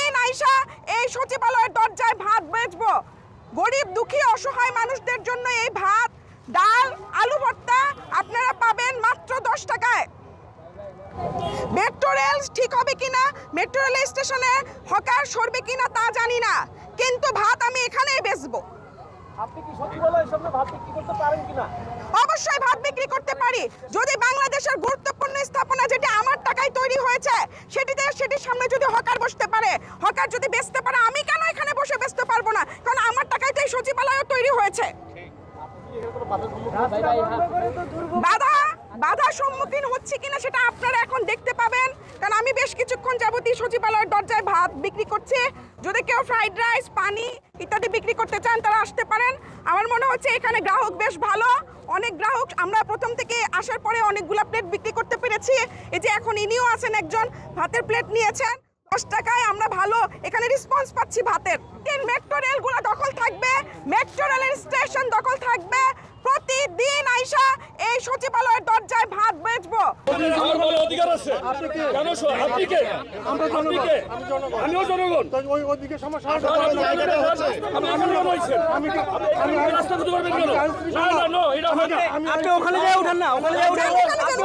প্রতিদিন আইসা এই সচিবালয়ের দরজায় ভাত বেচবো। গরিব দুঃখী অসহায় মানুষদের জন্য এই ভাত, ডাল, আলু ভর্তা আপনারা পাবেন মাত্র 10 টাকায়। মেট্রো রেল ঠিক হবে কিনা, মেট্রো রেল স্টেশনে হকার সরবে কিনা তা জানি না, কিন্তু ভাত আমি এখানেই বেচবো। আপনি কি সচিবালয়ের সামনে ভাত বিক্রি করতে পারেন কিনা? অবশ্যই ভাত বিক্রি করতে পারি। যদি বাংলাদেশের গুরুত্বপূর্ণ স্থাপনা যেটা আমার টাকায় তৈরি হয়েছে সেটির সামনে যদি হকার বসতে পারে, হকার যদি বেচতে পারে, আমি কেন এখানে বসে বেচতে পারবো না? কারণ আমার টাকায় তো এই সচিবালয় তৈরি হয়েছে। বাধার সম্মুখীন হচ্ছে কিনা সেটা আপনারা এখন দেখতে পাবেন, কারণ আমি বেশ কিছুক্ষণ যাবতীয় সচিবালয়ের দরজায় ভাত বিক্রি করছি। যদি কেউ ফ্রাইড রাইস, পানি ইত্যাদি বিক্রি করতে চান তারা আসতে পারেন। আমার মনে হচ্ছে এখানে গ্রাহক বেশ ভালো, অনেক গ্রাহক। আমরা প্রথম থেকে আসার পরে অনেকগুলো প্লেট বিক্রি করতে পেরেছি। এই যে এখন ইনিও আছেন, একজন ভাতের প্লেট নিয়েছেন 10 টাকায়। আমরা ভালো এখানে রেসপন্স পাচ্ছি ভাতের। মেট্রো রেলগুলো দখল থাকবে, মেট্রো রেলের স্টেশন দখল থাকবে। প্রতিদিন আইসা এই সচিবালয়ের দরজায় ভাত বেচবো। অধিকার আছে। আপনি কে? আমিও জনগণ। ওইদিকে সমস্যা আপনি ওখানে যাই উঠেন না, ওখানে যাই উঠেন,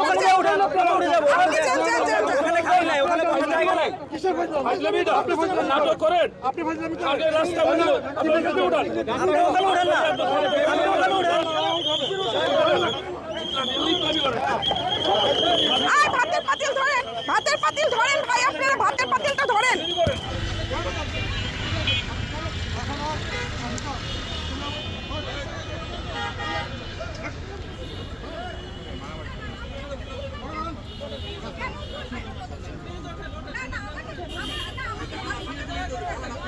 ওখানে যাই উঠেন, নাটক করেন আপনি, রাস্তা ভাতের পাতিল ধরেন, ভাতের পাতিল ধরেন ভাই, আপনারা ভাতের পাতিলটা ধরেন। না